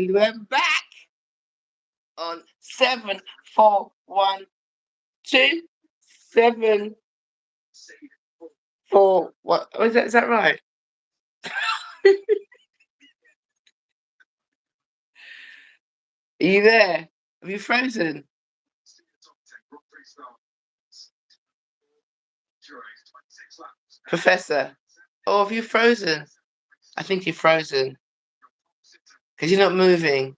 And we're back on 7, 4, 1, 2, 7, 4. What is that? Is that right? Are you there? Have you frozen? Professor? Oh, have you frozen? I think you're frozen because you're not moving.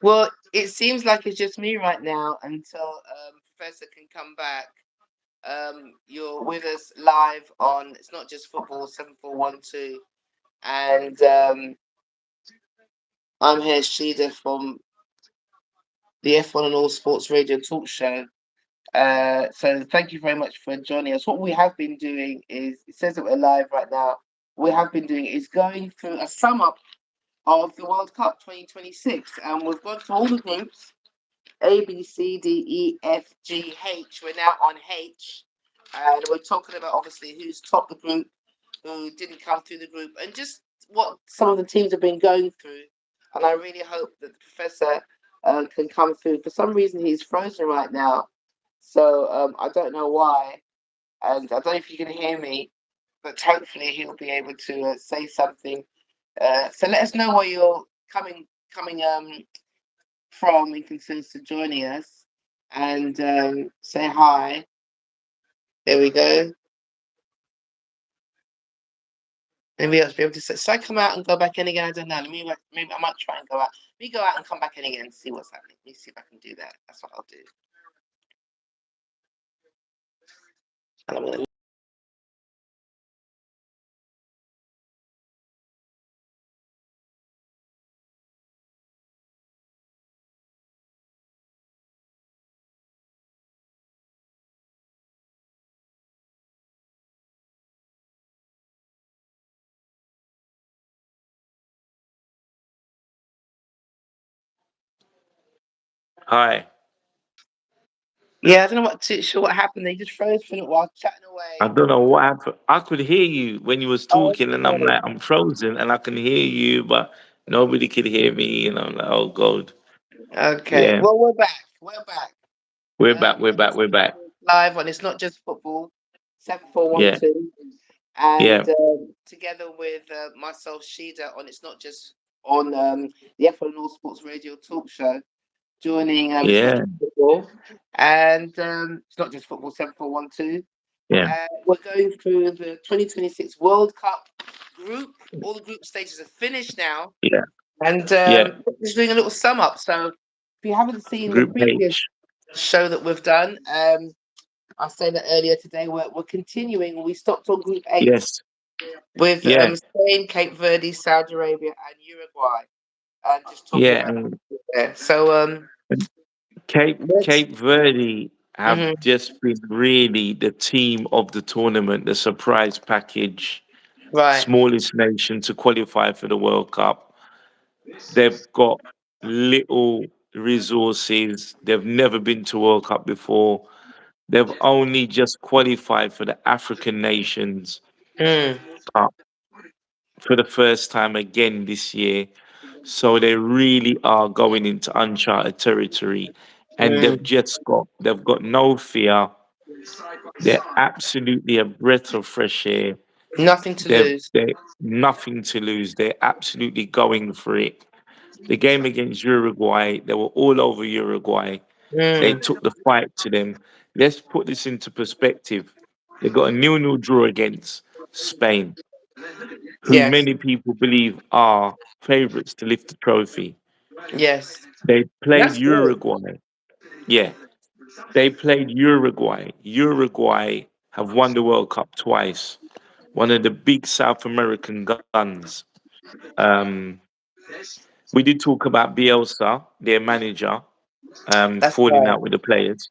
Well, it seems like it's just me right now until Professor can come back. You're with us live on It's Not Just Football 7412, and I'm here, Shida, from the F1 and All Sports Radio Talk Show. So thank you very much for joining us. What we have been doing is, it says that we're live right now. What we have been doing is going through a sum up of the World Cup 2026, and we've gone through all the groups: A, B, C, D, E, F, G, H. We're now on H, and we're talking about obviously who's topped the group, who didn't come through the group, and just what some of the teams have been going through. And I really hope that the professor can come through. For some reason, he's frozen right now, so I don't know why, and I don't know if you can hear me, but hopefully he'll be able to say something. So let us know where you're coming from in concerns to joining us, and say hi. There we go. Maybe else be able to say, should I come out and go back in again? I don't know. Maybe I might try and go out. Let me go out and come back in again and see what's happening. Let me see if I can do that. That's what I'll do. And I'm gonna. Hi. Yeah, I don't know what happened. They just froze for a little while, chatting I away. don't know what happened. I could hear you when you was talking, and I'm Okay. like, I'm frozen, and I can hear you, but nobody could hear me, and I'm like, oh god. Okay. Yeah, Well, we're back. We're back. we're back. We're As I back. We're said, back. live on It's Not Just Football, seven four one Yeah, two, and yeah, together with myself, Shida, on It's Not Just on the F1 All Sports Radio Talk Show, joining It's Not yeah, Just Football, and It's Not Just Football 7412. yeah, We're going through the 2026 World Cup group. All the group stages are finished now, yeah, and yeah. just doing a little sum up. So if you haven't seen the Group previous H. show that we've done, I said that earlier today. We're continuing. We stopped on Group H Yes. with Yeah, Spain, Cape Verde, Saudi Arabia, and Uruguay, and just talking yeah. about And there. So let's. Cape Verde have Mhm. just been really the team of the tournament, the surprise package, Right. smallest nation to qualify for the World Cup. They've got little resources. They've never been to World Cup before. They've only just qualified for the African Nations Mm. Cup for the first time again this year. So they really are going into uncharted territory, and Mm. they've got no fear. They're absolutely a breath of fresh air. Nothing to lose. They're nothing to lose. They're absolutely going for it. The game against Uruguay, they were all over Uruguay. They Mm. took the fight to them. Let's put this into perspective. They got a nil-nil draw against Spain, who Yes. many people believe are favourites to lift the trophy. Yes. They played That's good. Uruguay. Yeah, they played Uruguay. Uruguay have won the World Cup twice. One of the big South American guns. Um, we did talk about Bielsa, their manager, That's falling right. out with the players.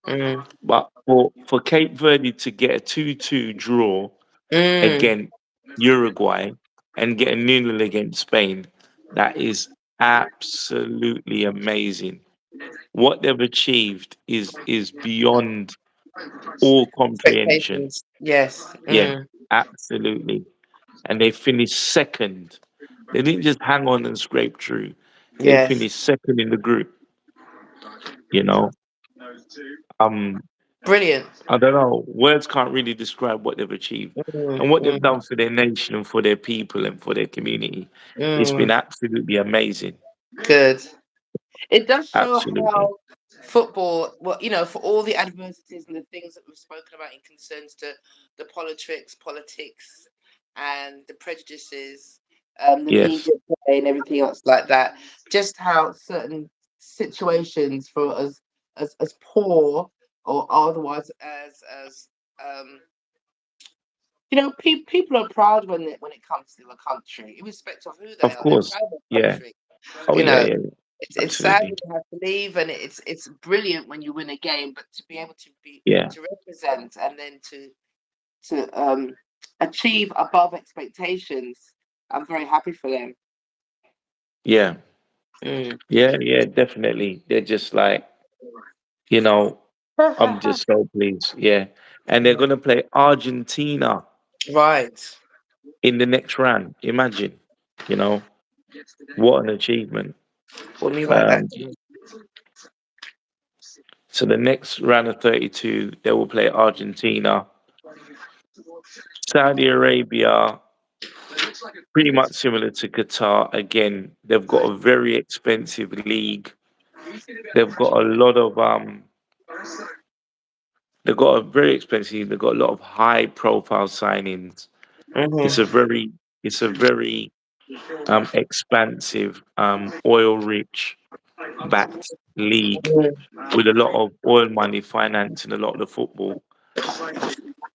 Mm. But for Cape Verde to get a 2-2 draw Mm. against Uruguay and get a nil against Spain, that is absolutely amazing. What they've achieved is beyond all comprehension. Expectations. Yes. Yeah, Mm. absolutely. and they finished second. They didn't just hang on and scrape through. They Yes. finished second in the group. You know, um, Brilliant. I don't know. Words can't really describe what they've achieved Mm, and what they've mm, done for their nation and for their people and for their community. It's been mm. absolutely amazing. Good. It does show Absolutely. how football, well, for all the adversities and the things that we've spoken about in concerns to the politics, and the prejudices, the Yes. media play and everything else like that, just how certain situations for us as poor or otherwise as um people are proud when it comes to a country, irrespective of who they Of are. They're course. proud of their Yeah. country. Oh You yeah, know, yeah, yeah. it's sad Absolutely. when you have to leave, and it's brilliant when you win a game, but to be able Yeah. to represent and then to achieve above expectations, I'm very happy for them. Yeah. Mm. Yeah, yeah, definitely. They're just like, you know, I'm just so pleased. Yeah. And they're gonna play Argentina Right. in the next round. Imagine, you know, what an achievement. Let me write that Um, down. so the next round of 32, they will play Argentina, Saudi Arabia, pretty much similar to Qatar. Again, they've got a very expensive league. They've got a lot of they've got a very expensive. They've got a lot of high profile signings. It's a Mm-hmm. very it's a very expansive, oil rich backed league with a lot of oil money financing a lot of the football.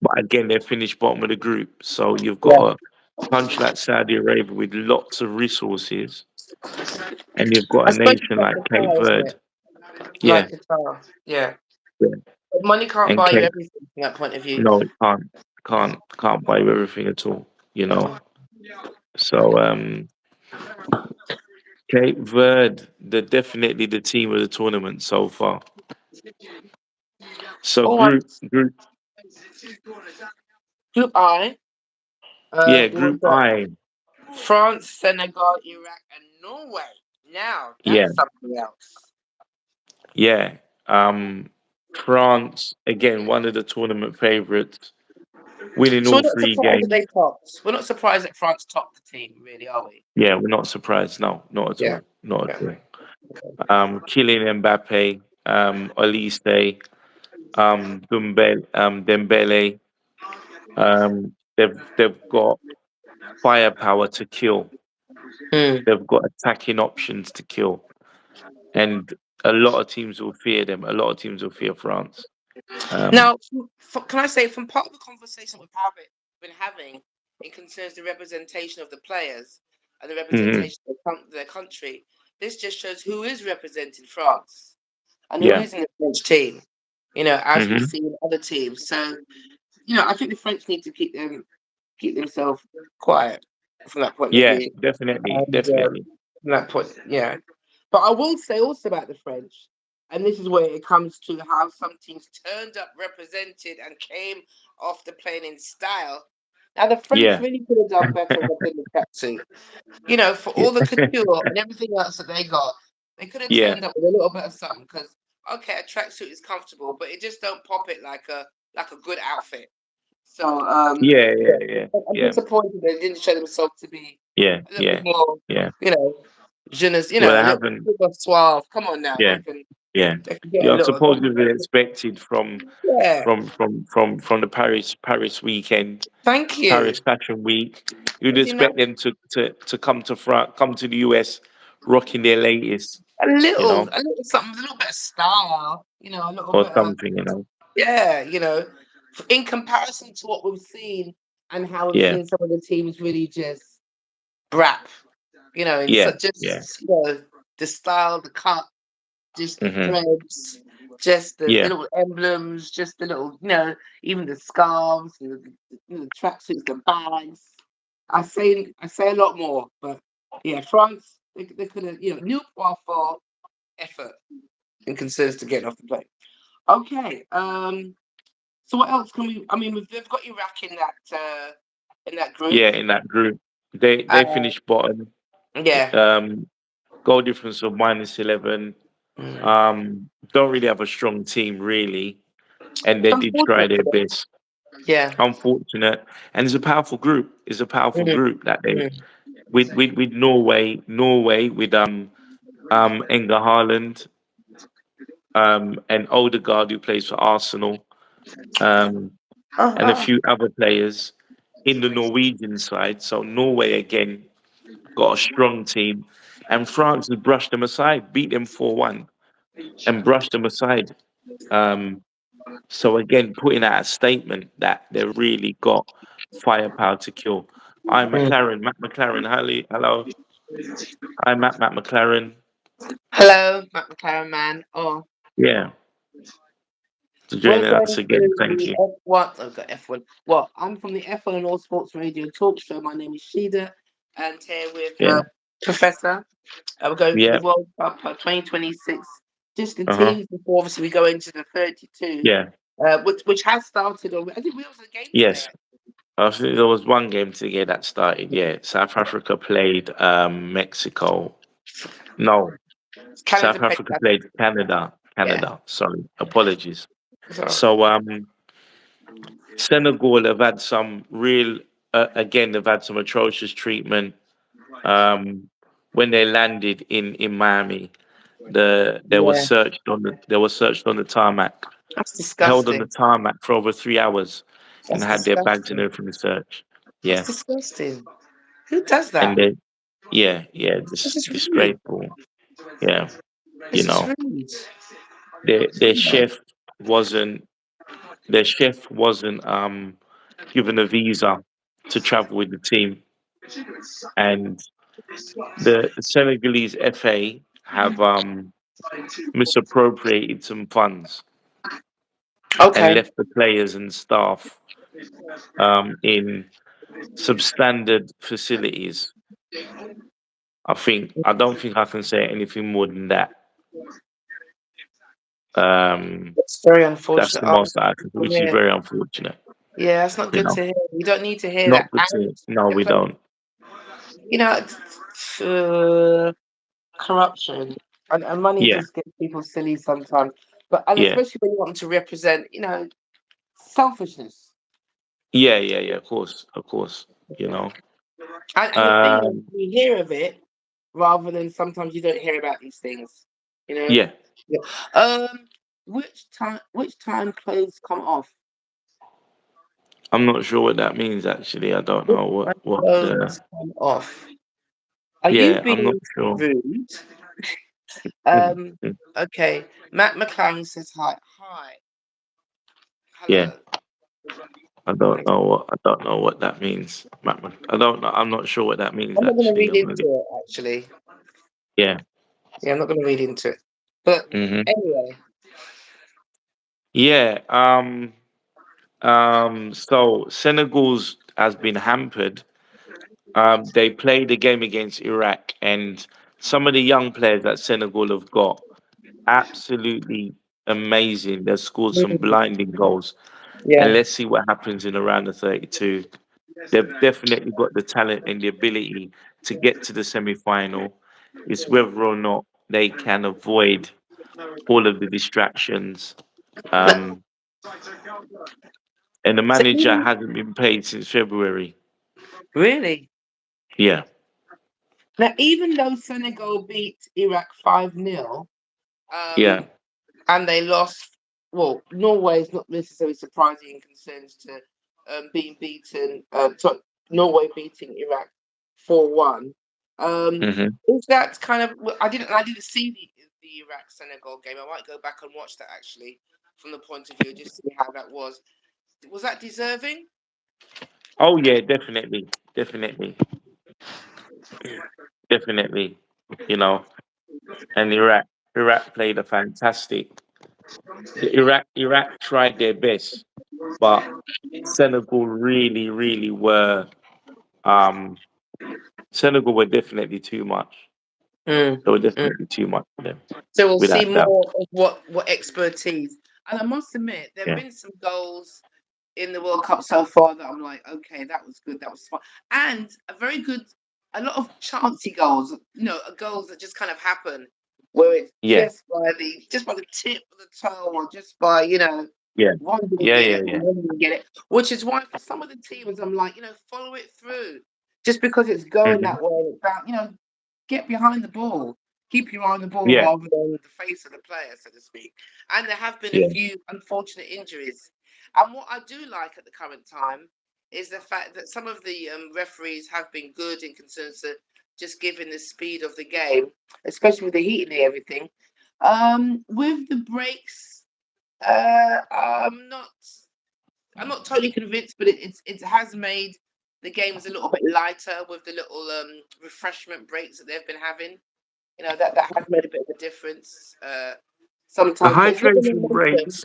But again, they finished bottom of the group. So you've got Yeah. a country like Saudi Arabia with lots of resources, and you've got I a suppose it's nation like like Cape Qatar, isn't Verde. it? Yeah, Like Qatar. Yeah. yeah. But money can't And buy you Cape, everything from that point of view. no, it can't buy you everything at all. You know. So Cape Verde, they're definitely the team of the tournament so far. So All right. group, Group I. yeah, It was Group I, France, Senegal, Iraq, and Norway. Now yeah, that's something else. yeah. Um, France again, one of the tournament favorites, winning So we're all not three surprised that games. they topped. We're not surprised that France topped the team, really, are we? Yeah, we're not surprised. No, not at Yeah. all. Not at Okay. all. Kylian Mbappe, Olise, Dembele. They've got firepower to kill. Hmm. They've got attacking options to kill, and a lot of teams will fear them. A lot of teams will fear France. Um, Now, can I say, from part of the conversation been having, it concerns the representation of the players and the mhm. representation of their country. This just shows who is representing France and who Yeah. is in the French team. As we Hmm. see in other teams. So, I think the French need to keep themselves quiet from that point of Yeah, view. definitely, And definitely. from that point, yeah. But I will say also about the French, and this is where it comes to how some teams turned up, represented, and came off the plane in style. Now the French Yeah, really could have done better within the tracksuit. For yeah, all the couture and everything else that they got, they could have yeah, turned up with a little bit of something. Because okay, a tracksuit is comfortable, but it just don't pop it like a good outfit. So yeah, yeah, yeah, yeah, I'm yeah, disappointed they didn't show themselves to be yeah, a little bit yeah, more, yeah. you know, je ne, Well, I a little haven't. bit more suave. Come on now, Yeah, yeah. they can get a You're little. supposedly expected from Yeah, the Paris weekend, thank you. Paris Fashion Week. You'd But expect them to come to come to the US, rocking their latest, you know, a little something, a little bit of style. A little or bit of something, you know. yeah. In comparison to what we've seen and how we've Yeah, seen some of the teams really just brap. In yeah, such yeah. just the style, the cut, just the Hmm. threads, just the Yeah, little emblems, just the little, even the scarves, and the tracksuits, the bags. I say a lot more, but yeah, France they could have, new for effort and concerns to getting off the plane. Okay, so what else can we? I mean, they've got Iraq in that in that group. Yeah, in that group, they Uh, finished bottom. yeah. Um, Goal difference of -11. Mm. Don't really have a strong team really, and It's they did try unfortunate their for them. best. Yeah. Unfortunate, and it's a powerful group. It's a powerful Mm, group that they mm. with Norway with Enga Haaland, and Odegaard who plays for Arsenal, um, Oh, and a oh. few other players in the Norwegian side. So Norway again got a strong team, and France has brushed them aside, beat them 4-1, and brushed them aside. Um, so again, putting out a statement that they really got firepower to kill. I'm Mm. McLaren, Matt McLaren. Hello. I'm Matt McLaren. Hello, Matt McLaren man. Oh, Yeah, to we're joining going us to again. Thank the you. F1. I've got F1. Well, I'm from the F1 and All Sports Radio Talk Show. My name is Shida, and here with Yeah, Professor. We're going through yeah, the World Cup 2026. Just the uh huh, teams before, obviously, we go into the 32, yeah, which has started already. I think we was a game today. yes. I think there was one game to get that started. Yeah, South Africa played Mexico. No, Canada South played Africa that. played Canada. Yeah. Canada. Sorry, apologies. So, So Senegal have had some real. Again, they've had some atrocious treatment. Um, when they landed in Miami, they were yeah, searched on the tarmac, that's held on the disgusting. tarmac for over 3 hours, and That's had their bags and disgusting. everything searched. That's Yeah, disgusting. Who does and that? they yeah, This is rude. disgraceful. Yeah, you This is know, rude. their chef wasn't given a visa to travel with the team, and the Senegalese FA have misappropriated some funds and Okay. left the players and staff in substandard facilities. I don't think I can say anything more than that. Um, It's very that's unfortunate. the Oh, most that I can, which is yeah. very unfortunate. Yeah, that's not You good know, to hear. We don't need to hear not that. good And to. No, the we play, don't. you know, corruption and money Yeah, just gets people silly sometimes. And yeah, especially when you want them to represent, selfishness. yeah. Of course. You know. And the thing is, Um, we hear of it rather than sometimes you don't hear about these things. You know. yeah, Yeah. Um, which time clothes come off? I'm not sure what that means. Actually, I don't Which know time what the. clothes come off? Are you Yeah, I'm not being sure. rude? Mm, Um, mm, okay. Matt McLaren says hi. Hi. yeah, Hello. I don't know what that means. I don't know. I'm not sure what that means. I'm not going to Actually, read I'm into really. it, actually. Yeah. Yeah, I'm not going to read into it. But Hmm. anyway, Yeah. So Senegal's has been hampered. They played a game against Iraq, and some of the young players that Senegal have got absolutely amazing. They've scored some mm, blinding goals, and yeah. let's see what happens in around the 32. They've definitely got the talent and the ability to get to the semi-final. It's whether or not they can avoid all of the distractions. But Um, and the so manager even, hasn't been paid since February. really, Yeah, now even though Senegal beat Iraq 5-0, yeah. and they lost, well, Norway is not necessarily surprising in concerns to being beaten. Norway beating Iraq 4-1. Hmm. Is that kind of? I didn't see the Iraq Senegal game. I might go back and watch that actually from the point of view just see how that was. Was that deserving? Oh yeah, definitely, definitely. You know, and Iraq played a fantastic. Iraq tried their best, but Senegal really were. Um, Senegal were definitely too much. Mm, They were mm. definitely too much for them, So we'll see without doubt. more of what expertise. And I must admit, there have Yeah, been some goals. in the World Cup so far that I'm like, okay, that was good, that was smart, and a very good, a lot of chancy goals. Goals that just kind of happen, where it's Yeah, just by the tip of the toe, or just by yeah, one didn't yeah, get yeah, it, yeah, one didn't get it, which is why for some of the teams I'm like, follow it through, just because it's going hmm that way. About get behind the ball, keep your eye on the ball yeah, rather than the face of the player, so to speak. And there have been a yeah. few unfortunate injuries. And what I do like at the current time is the fact that some of the referees have been good in concerns of just giving the speed of the game, especially with the heat and everything. With the breaks, I'm not totally convinced, but it has made the games a little bit lighter with the little refreshment breaks that they've been having. That has made a bit of a difference The sometimes, but it's not the hydration momentum. breaks,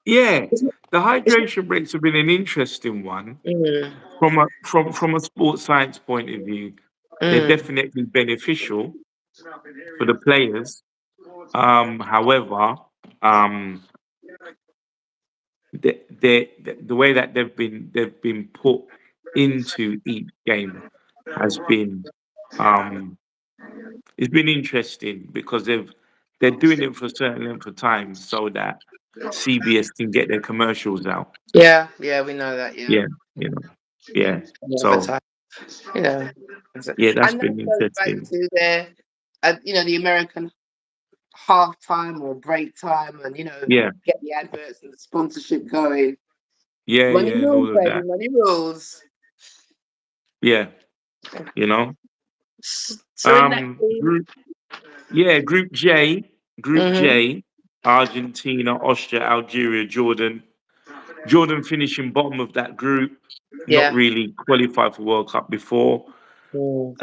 yeah, It's not, the it's not, hydration breaks have been an interesting one mm, from a sports science point of view. They're mm, definitely beneficial for the players. However, um, the way that they've been put into each game has been um, it's been interesting because they're doing it for a certain length of time so that CBS can get their commercials out. yeah, yeah, we know that, yeah. Yeah, you know, yeah. So Advertise, you know. yeah, that's And that been goes back interesting. to the American half time or break time, and Yeah, get the adverts and the sponsorship going. yeah, Money yeah, and rules, all of baby, that. money rules. Yeah, you know. So in that game, Group, yeah, Group hmm J, Argentina, Austria, Algeria, Jordan. Jordan finishing bottom of that group, not yeah, really qualified for World Cup before. mm,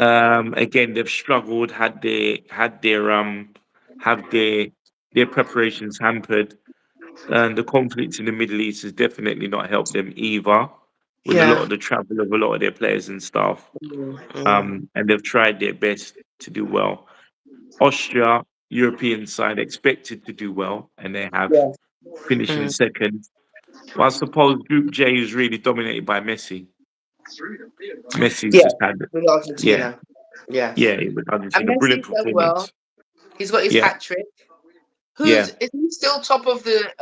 Again, they've struggled, have their preparations hampered, and the conflict in the Middle East has definitely not helped them either, with a lot yeah, of the travel of a lot of their players and stuff. mm, And they've tried their best to do well. Austria, European side, expected to do well, and they have yeah, finishing mm, second. But I suppose Group J is really dominated by Messi. Messi's yeah, just had, with yeah, Argentina, yes. yeah, with And Argentina, brilliant Messi's done well. performance. He's got his Yeah, hat trick. yeah, Is he still top of the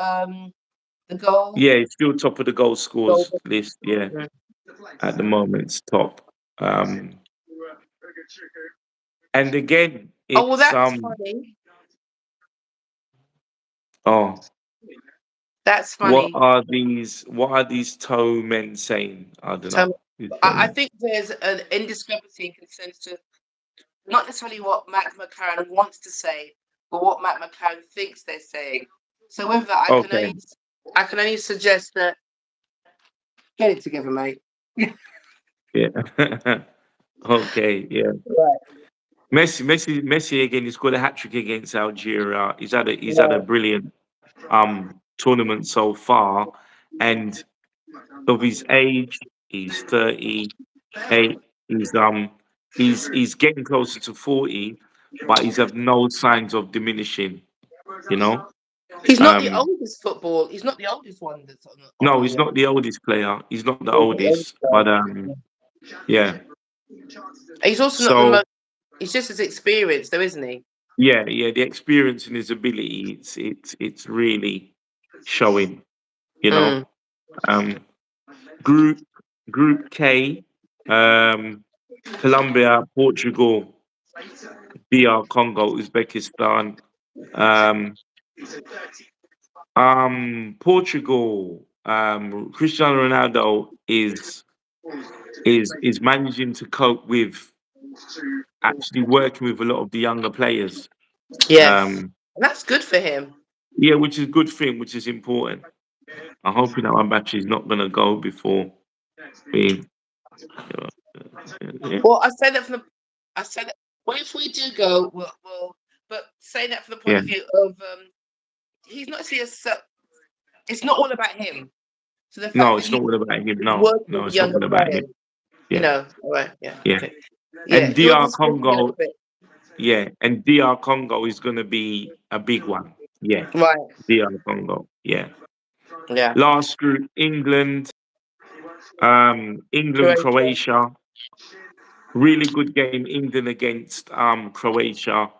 goal? yeah. He's still top of the goal Goal. scores list. Yeah, Mm. at the moment, it's top. Um, and again, Oh well, it's that's funny. oh, That's funny. what are these toe men saying? I don't So know. These toe I men. think there's an indiscrepancy in consensus, not necessarily what Matt McLaren wants to say, but what Matt McLaren thinks they're saying. So with that, Okay, I can only suggest that get it together, mate. yeah, okay, yeah. Right. Messi again. He's got a hat trick against Algeria. He's had a Yeah. brilliant tournament so far, and of his age, he's 38. He's getting closer to 40, but he's have no signs of diminishing. You know, He's not the um, oldest football. He's not the oldest one that's on no, the. he's not the oldest player. He's not the He's not the oldest, oldest but guy. yeah. He's also not the So most. He's just as experienced, though, isn't he? yeah, yeah, the experience and his ability, it's really showing. You Mm. know, um, Group Group K, um, Colombia, Portugal, DR Congo, Uzbekistan. Um, Portugal, Cristiano Ronaldo is managing to cope with actually working with a lot of the younger players. Yes, Um, and that's good for him. yeah, which is a good thing, which is important. I'm hoping that my battery is not gonna go before we. Yeah. Well, I said that. Well, if we do go, but say that from the point Yeah. of view of he's not actually it's not all about him. So the No, fact that it's not all about him. he's No, working with no, the it's not younger all about him. players, Yeah, all right, yeah, yeah. okay, yeah, And you're DR just missing a Congo, little bit, yeah, and DR Congo is gonna be a big one. Yeah, right? DR Congo. Yeah. Yeah. Last group, England, Croatia. Croatia. Really good game, England against Croatia.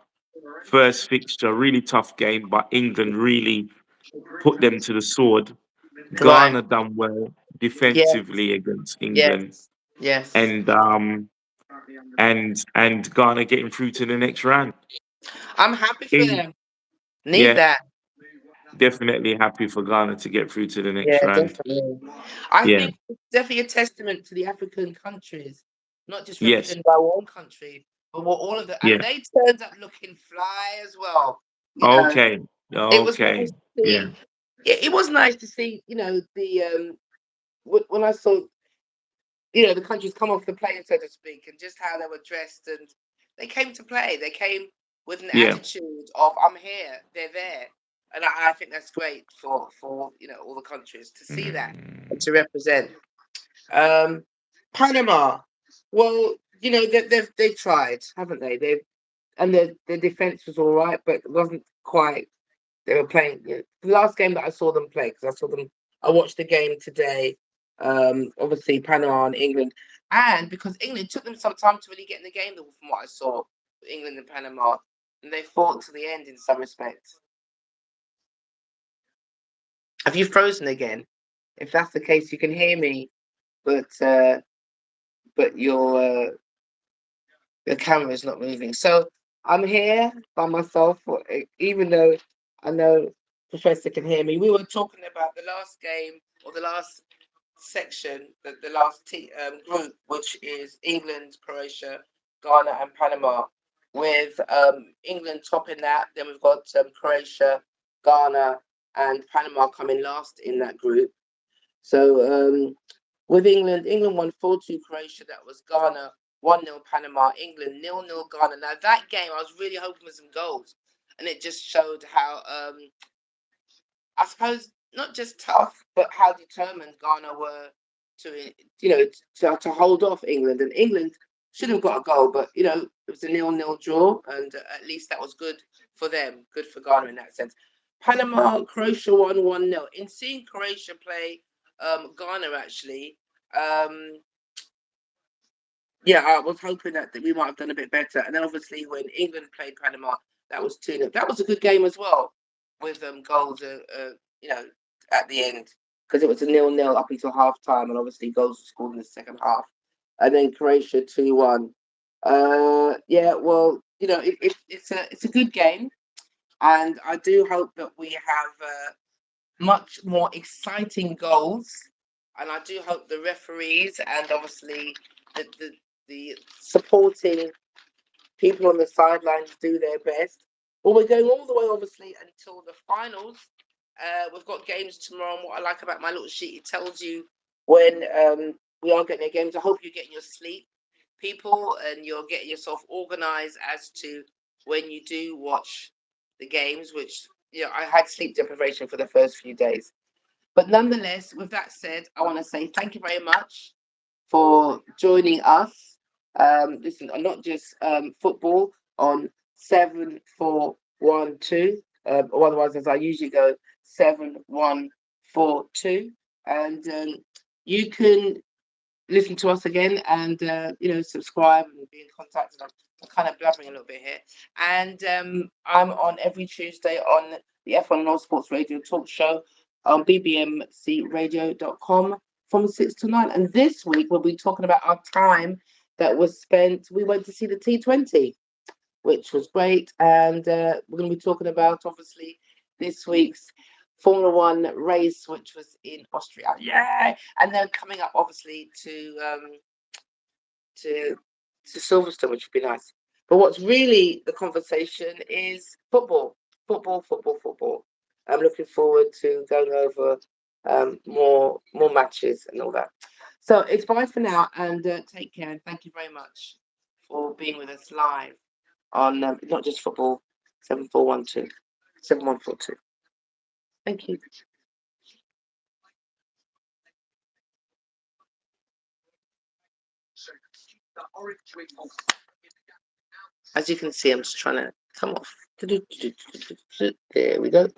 First fixture, really tough game, but England really put them to the sword. Right. Ghana done well Yes. defensively against England, Yes. Yes. and Ghana getting through to the next round. I'm happy for In, them. Need yeah, that. definitely happy for Ghana to get through to the next Yeah, round. definitely. I Yeah, think it's definitely a testament to the African countries, not just yes, represented by one country, but what all of the, and yeah. they turned up looking fly as well. You know, Okay, it was nice okay, to yeah, see. It was nice to see. You know, the when I saw, you know, the countries come off the plane, so to speak, and just how they were dressed, and they came to play. They came with an yeah. attitude of "I'm here, they're there," and I think that's great for you know all the countries to see that and Mm, to represent. Um, Panama, well, you know they tried, haven't they? They've and the defense was all right, but it wasn't quite. They were playing the last game that I saw them play because I saw them. I watched the game today. Obviously Panama and England, and because England took them some time to really get in the game. From what I saw, England and Panama, and they fought to the end in some respects. Have you frozen again? If that's the case, you can hear me, but your camera is not moving. So I'm here by myself, even though I know Professor can hear me. We were talking about the last game or the last section, the last group, which is England, Croatia, Ghana, and Panama, with England topping that. Then we've got Croatia, Ghana, and Panama coming last in that group. So with England, England won 4-2 Croatia. That was Ghana 1-0 Panama. England 0-0 Ghana. Now that game, I was really hoping for some goals, and it just showed how I suppose not just tough, but how determined Ghana were to you know to hold off England. And England should have got a goal, but you know it was a 0-0 draw, and at least that was good for them, good for Ghana in that sense. Panama, Croatia won 1-0. In seeing Croatia play Ghana, actually, um, yeah, I was hoping that we might have done a bit better. And then obviously when England played Panama, that was 2-0. That was a good game as well, with goals, you know, at the end because it was a 0-0 up until half time, and obviously goals were scored in the second half. And then Croatia 2-1. Yeah, well, you know, it's a good game, and I do hope that we have much more exciting goals. And I do hope the referees and obviously the supporting people on the sidelines do their best. Well, we're going all the way, obviously, until the finals. We've got games tomorrow, and what I like about my little sheet, it tells you when we are getting games. I hope you're getting your sleep, people, and you're getting yourself organized as to when you do watch the games, which, you know, I had sleep deprivation for the first few days. But nonetheless, with that said, I want to say thank you very much for joining us. Listen, not just football on 7412, or otherwise, as I usually go, 7142. And you can listen to us again and, you know, subscribe and be in contact. And I'm kind of blabbering a little bit here. And I'm on every Tuesday on the F1 and All Sports Radio talk show on bbmcradio.com from 6 to 9. And this week we'll be talking about our time that was spent. We went to see the T20, which was great. And we're going to be talking about, obviously, this week's Formula One race, which was in Austria. Yeah. And then coming up, obviously, to Silverstone, which would be nice. But what's really the conversation is football, football, football, football. I'm looking forward to going over more matches and all that. So it's bye for now, and take care. And thank you very much for being with us live on not just football 7412 7142. Thank you. As you can see, I'm just trying to come off. There we go.